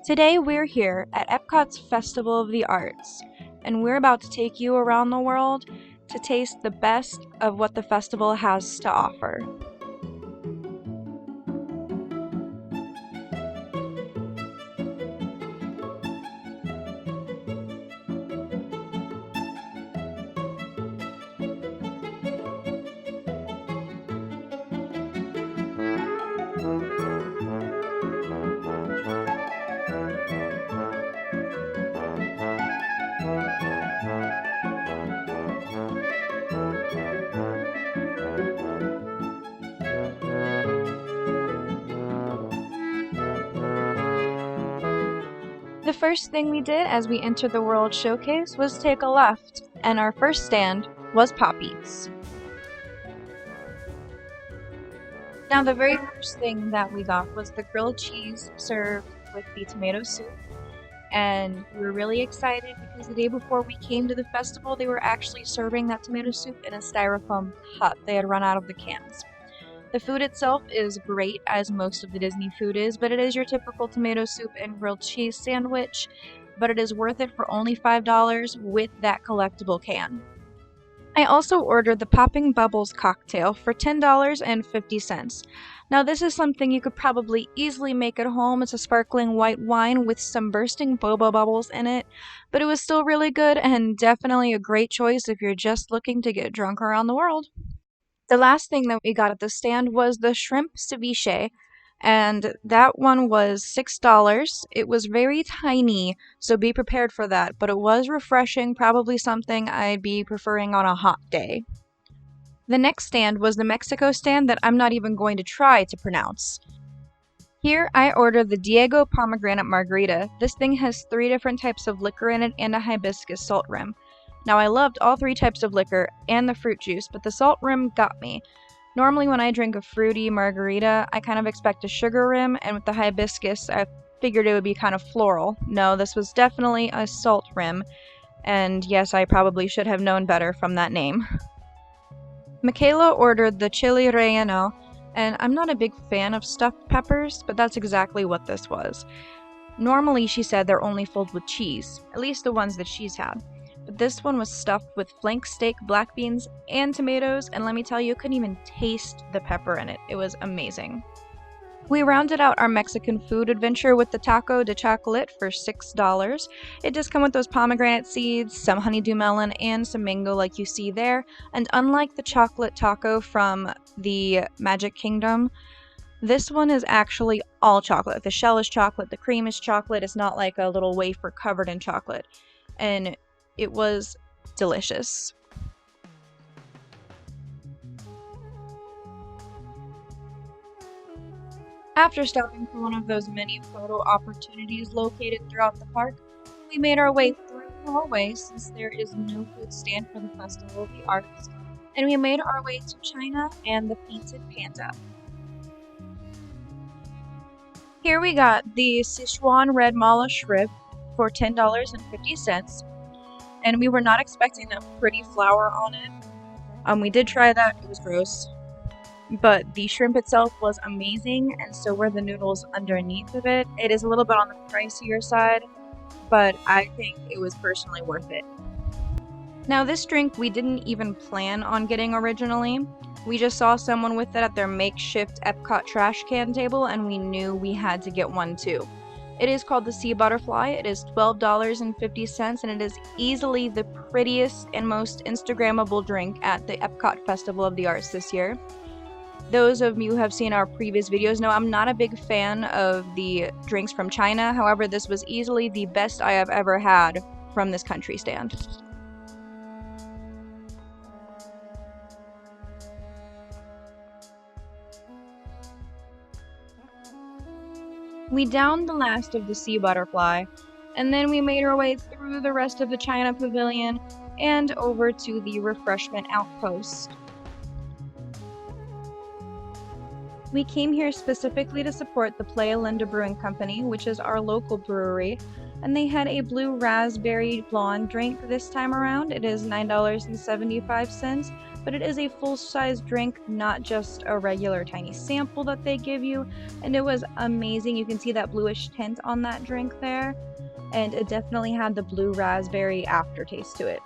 Today we're here at Epcot's Festival of the Arts, and we're about to take you around the world to taste the best of what the festival has to offer. The first thing we did as we entered the World Showcase was take a left, and our first stand was Poppies. Now the very first thing that we got was the grilled cheese served with the tomato soup, and we were really excited because the day before we came to the festival they were actually serving that tomato soup in a styrofoam cup. They had run out of the cans. The food itself is great, as most of the Disney food is, but it is your typical tomato soup and grilled cheese sandwich, but it is worth it for only $5 with that collectible can. I also ordered the Popping Bubbles cocktail for $10.50. Now this is something you could probably easily make at home. It's a sparkling white wine with some bursting boba bubbles in it, but it was still really good and definitely a great choice if you're just looking to get drunk around the world. The last thing that we got at the stand was the shrimp ceviche, and that one was $6. It was very tiny, so be prepared for that, but it was refreshing, probably something I'd be preferring on a hot day. The next stand was the Mexico stand that I'm not even going to try to pronounce. Here I ordered the Diego pomegranate margarita. This thing has 3 different types of liquor in it and a hibiscus salt rim. Now I loved all 3 types of liquor and the fruit juice, but the salt rim got me. Normally when I drink a fruity margarita, I kind of expect a sugar rim, and with the hibiscus, I figured it would be kind of floral. No, this was definitely a salt rim, and yes, I probably should have known better from that name. Michaela ordered the chili relleno, and I'm not a big fan of stuffed peppers, but that's exactly what this was. Normally, she said they're only filled with cheese, at least the ones that she's had. But this one was stuffed with flank steak, black beans, and tomatoes, and let me tell you, you couldn't even taste the pepper in it. It was amazing. We rounded out our Mexican food adventure with the taco de chocolate for $6. It does come with those pomegranate seeds, some honeydew melon, and some mango like you see there, and unlike the chocolate taco from the Magic Kingdom, this one is actually all chocolate. The shell is chocolate, the cream is chocolate, it's not like a little wafer covered in chocolate. And it was delicious. After stopping for one of those many photo opportunities located throughout the park, we made our way through Norway since there is no food stand for the Festival of the Arts, and we made our way to China and the Painted Panda. Here we got the Sichuan red mala shrimp for $10.50. And we were not expecting that pretty flour on it. We did try that, it was gross. But the shrimp itself was amazing, and so were the noodles underneath of it. It is a little bit on the pricier side, but I think it was personally worth it. Now this drink we didn't even plan on getting originally. We just saw someone with it at their makeshift Epcot trash can table, and we knew we had to get one too. It is called the Sea Butterfly. It is $12.50, and it is easily the prettiest and most Instagrammable drink at the Epcot Festival of the Arts this year. Those of you who have seen our previous videos know I'm not a big fan of the drinks from China. However, this was easily the best I have ever had from this country stand. We downed the last of the Sea Butterfly, and then we made our way through the rest of the China Pavilion and over to the refreshment outpost. We came here specifically to support the Playa Linda Brewing Company, which is our local brewery, And they had a blue raspberry blonde drink this time around. It is $9.75, but it is a full-size drink, not just a regular tiny sample that they give you. And it was amazing. You can see that bluish tint on that drink there, and it definitely had the blue raspberry aftertaste to it.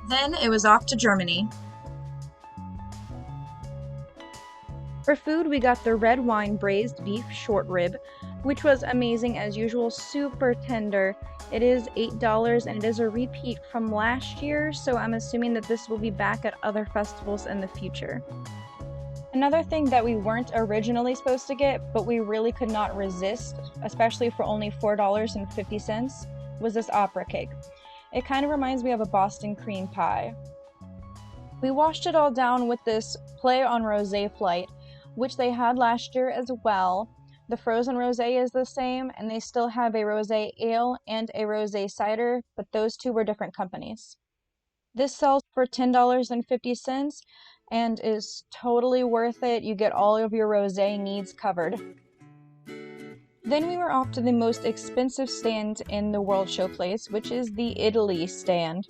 Then it was off to Germany. For food, we got the red wine braised beef short rib, which was amazing as usual, super tender. It is $8 and it is a repeat from last year, so I'm assuming that this will be back at other festivals in the future. Another thing that we weren't originally supposed to get, but we really could not resist, especially for only $4.50, was this opera cake. It kind of reminds me of a Boston cream pie. We washed it all down with this play on rosé flight, which they had last year as well. The frozen rosé is the same, and they still have a rosé ale and a rosé cider, but those two were different companies. This sells for $10.50 and is totally worth it. You get all of your rosé needs covered. Then we were off to the most expensive stand in the World Show Place, which is the Italy stand.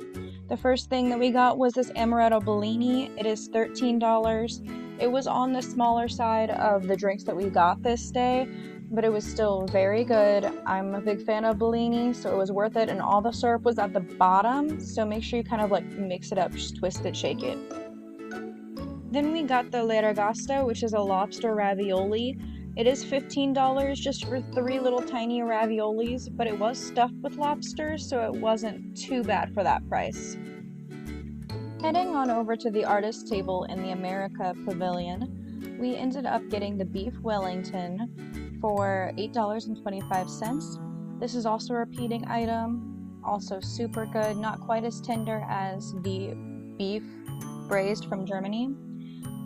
The first thing that we got was this Amaretto Bellini. It is $13. It was on the smaller side of the drinks that we got this day, but it was still very good. I'm a big fan of Bellini, so it was worth it, and all the syrup was at the bottom, so make sure you kind of like mix it up, just twist it, shake it. Then we got the L'Aragosta, which is a lobster ravioli. It is $15 just for 3 little tiny raviolis, but it was stuffed with lobster, so it wasn't too bad for that price. Heading on over to the artist table in the America Pavilion, we ended up getting the beef Wellington for $8.25. This is also a repeating item, also super good, not quite as tender as the beef braised from Germany,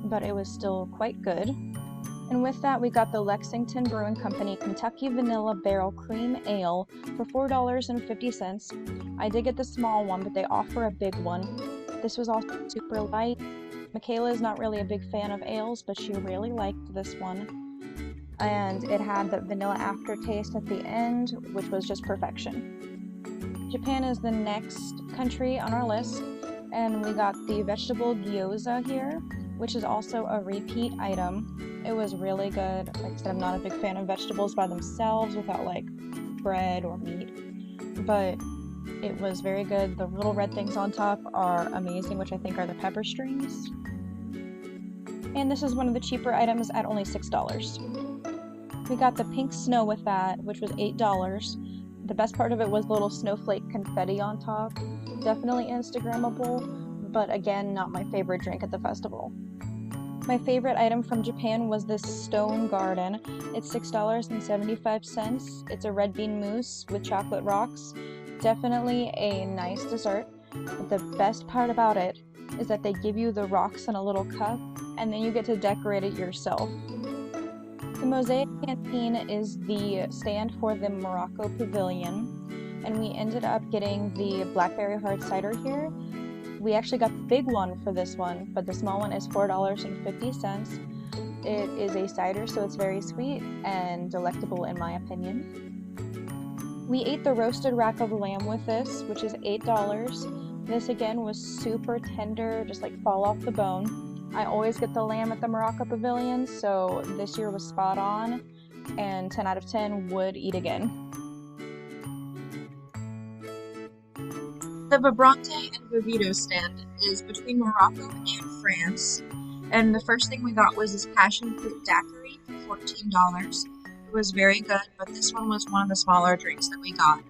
but it was still quite good. And with that, we got the Lexington Brewing Company Kentucky Vanilla Barrel Cream Ale for $4.50. I did get the small one, but they offer a big one. This was also super light. Michaela is not really a big fan of ales, but she really liked this one. And it had the vanilla aftertaste at the end, which was just perfection. Japan is the next country on our list, and we got the vegetable gyoza here, which is also a repeat item. It was really good. Like I said, I'm not a big fan of vegetables by themselves without like bread or meat, but it was very good. The little red things on top are amazing, which I think are the pepper strings. And this is one of the cheaper items at only $6. We got the pink snow with that, which was $8. The best part of it was little snowflake confetti on top. Definitely Instagrammable, but again, not my favorite drink at the festival. My favorite item from Japan was this Stone Garden. It's $6.75. It's a red bean mousse with chocolate rocks. Definitely a nice dessert. But the best part about it is that they give you the rocks in a little cup, and then you get to decorate it yourself. The Mosaic Canteen is the stand for the Morocco Pavilion, and we ended up getting the blackberry hard cider here. We actually got the big one for this one, but the small one is $4.50. It is a cider, so it's very sweet and delectable in my opinion. We ate the roasted rack of lamb with this, which is $8. This again was super tender, just like fall off the bone. I always get the lamb at the Morocco Pavilion, so this year was spot on, and 10 out of 10 would eat again. The Vibrante and Vivito stand is between Morocco and France, and the first thing we got was this passion fruit daiquiri for $14. It was very good, but this one was one of the smaller drinks that we got.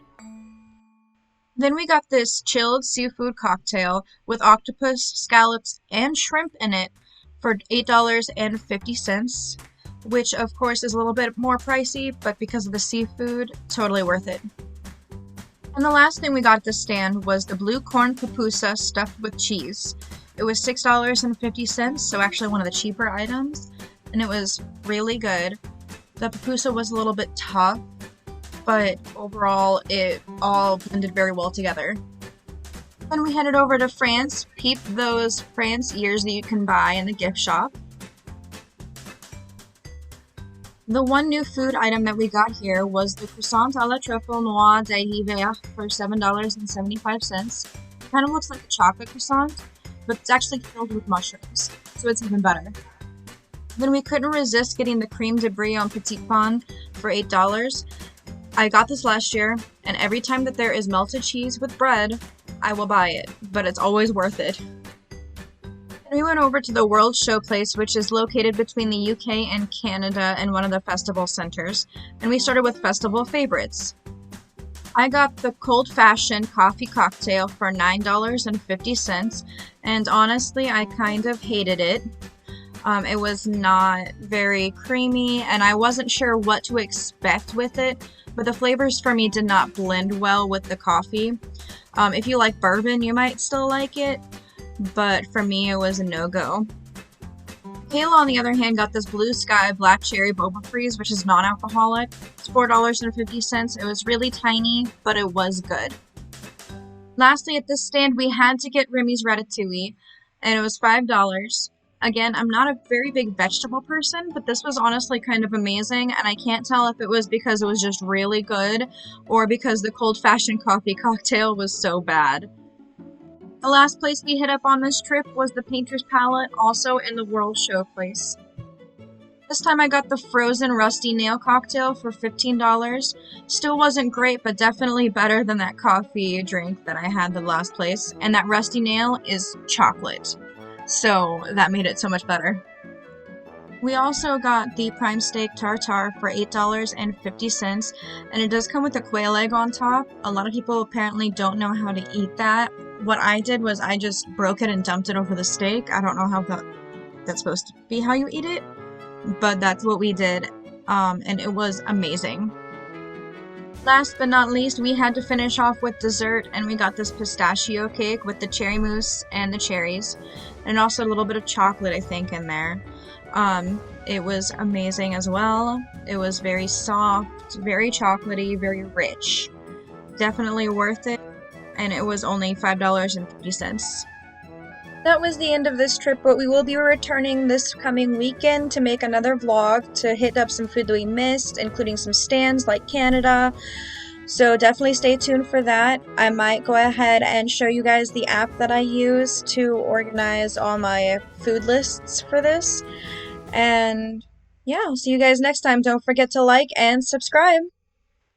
Then we got this chilled seafood cocktail with octopus, scallops, and shrimp in it for $8.50, which of course is a little bit more pricey, but because of the seafood, totally worth it. And the last thing we got at the stand was the blue corn pupusa stuffed with cheese. It was $6.50, so actually one of the cheaper items, and it was really good. The pupusa was a little bit tough, but overall it all blended very well together. Then we headed over to France, peeped those France ears that you can buy in the gift shop. The one new food item that we got here was the croissant à la truffle noix d'hiver for $7.75. Kind of looks like a chocolate croissant, but it's actually filled with mushrooms, so it's even better. Then we couldn't resist getting the cream de brie en petit pain for $8. I got this last year, and every time that there is melted cheese with bread, I will buy it, but it's always worth it. And we went over to the World Showplace, which is located between the UK and Canada in one of the festival centers, and we started with festival favorites. I got the cold-fashioned coffee cocktail for $9.50, and honestly, I kind of hated it. It was not very creamy, and I wasn't sure what to expect with it, but the flavors for me did not blend well with the coffee. If you like bourbon, you might still like it, but for me, it was a no-go. Kayla, on the other hand, got this Blue Sky Black Cherry Boba Freeze, which is non-alcoholic. It's $4.50. It was really tiny, but it was good. Lastly, at this stand, we had to get Remy's Ratatouille, and it was $5. Again, I'm not a very big vegetable person, but this was honestly kind of amazing, and I can't tell if it was because it was just really good, or because the cold-fashioned coffee cocktail was so bad. The last place we hit up on this trip was the Painter's Palette, also in the World Showplace. This time I got the frozen rusty nail cocktail for $15. Still wasn't great, but definitely better than that coffee drink that I had the last place. And that rusty nail is chocolate, so that made it so much better. We also got the prime steak tartare for $8.50, and it does come with a quail egg on top. A lot of people apparently don't know how to eat that. What I did was I just broke it and dumped it over the steak. I don't know how that's supposed to be how you eat it, but that's what we did, and it was amazing. Last but not least, we had to finish off with dessert, and we got this pistachio cake with the cherry mousse and the cherries, and also a little bit of chocolate, I think, in there. It was amazing as well. It was very soft, very chocolatey, very rich. Definitely worth it, and it was only $5.50. That was the end of this trip, but we will be returning this coming weekend to make another vlog to hit up some food that we missed, including some stands like Canada. So definitely stay tuned for that. I might go ahead and show you guys the app that I use to organize all my food lists for this. And yeah, I'll see you guys next time. Don't forget to like and subscribe.